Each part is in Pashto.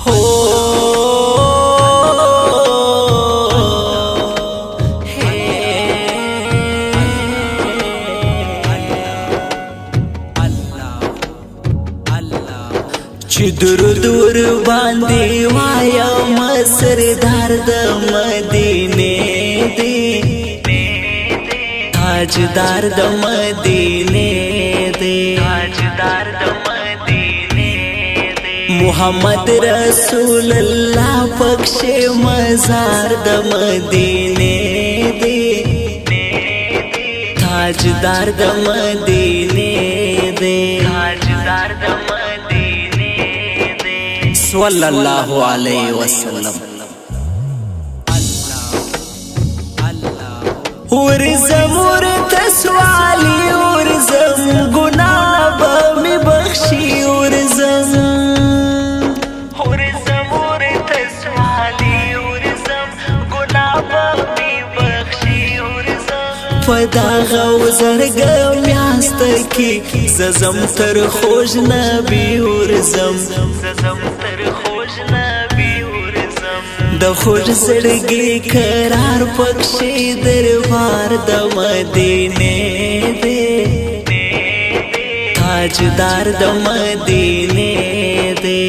हो چې درود باندې وایم سردار د مدینه دی تاجدار د مدینه دی محمد رسول الله پکش مزار د مدینه دی تاجدار د مدینه دی صلی الله علیه وسلم ورزم ورتسوالی ورزم گناه می بخشی ورزم ورتسوالی ورزم گناه می بخشی ورزم فدا غوزرگم یاست کی ززم تر خوش نبی ورزم د خوش زړګي قرار پکشي دربار د مدینه دی تاجدار د مدینه دی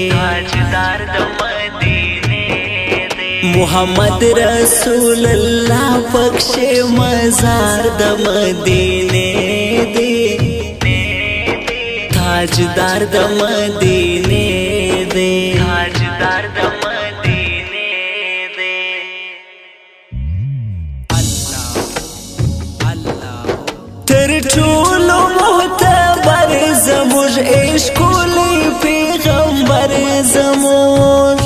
محمد رسول الله پکشي مزار د مدینه دی تاجدار د مدینه دی تر ټولو معتبر زموږ عشقولی پیغمبر زموږ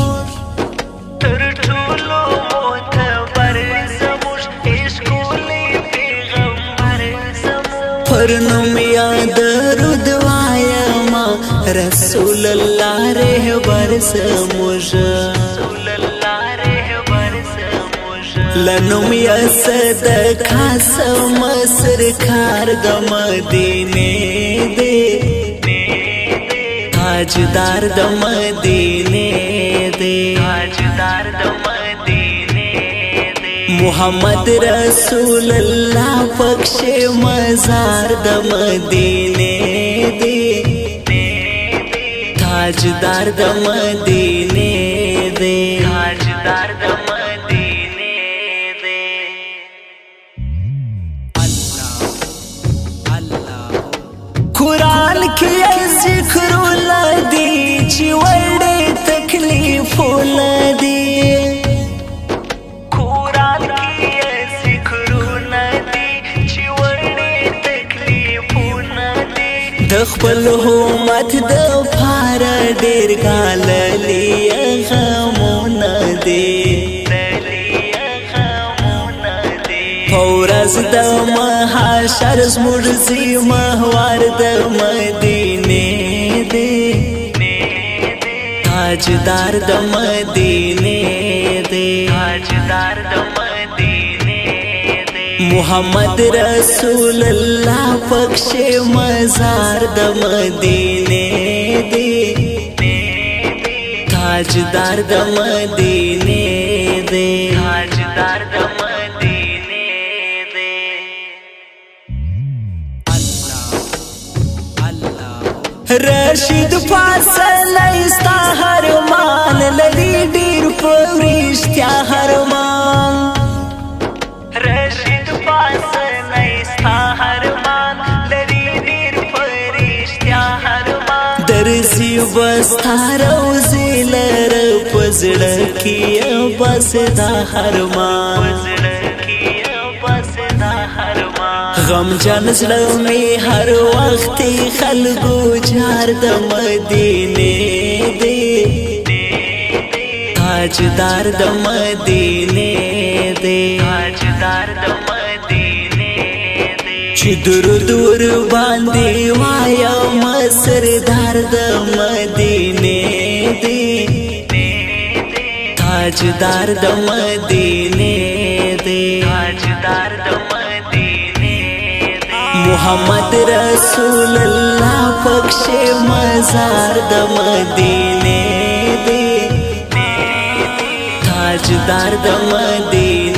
تر ټولو معتبر زموږ عشقولی پیغمبر زموږ پر نوم یاد درود وایما رسول الله رهبر زموږ لنوم یا صدقہ سم سرکار د مدینه دی تاجدار د مدینه دی محمد رسول الله پکش مزار د مدینه دی تاجدار د مدینه دی قرآن کی ذکر لدی چی وڑے تکلیف لدی قرآن کی ذکر لدی چی وڑے تکلیف لدی دخبل همت دفار دیر گاللی غمون دی فورز د محشر زمرزی محور د مدینه دی تاجدار د مدینه دی محمد رسول الله پکش مزار د مدینه دی تاجدار د مدینه دی رشید فاصل استا هرمان لری ډیر پرشتیا هرمان رشید فاصل استا هرمان لری ډیر پرشتیا هرمان درسی بستا روزی لر پزړه کې بس دا هرمان غم جان زړه می هر وخت خلګو جار د مدینه دی تاجدار د مدینه دی چې درود ور باندې وایم سردار د مدینه دی تاجدار د مدینه دی محمد رسول الله پکش مزار د مدینه دی د مدینه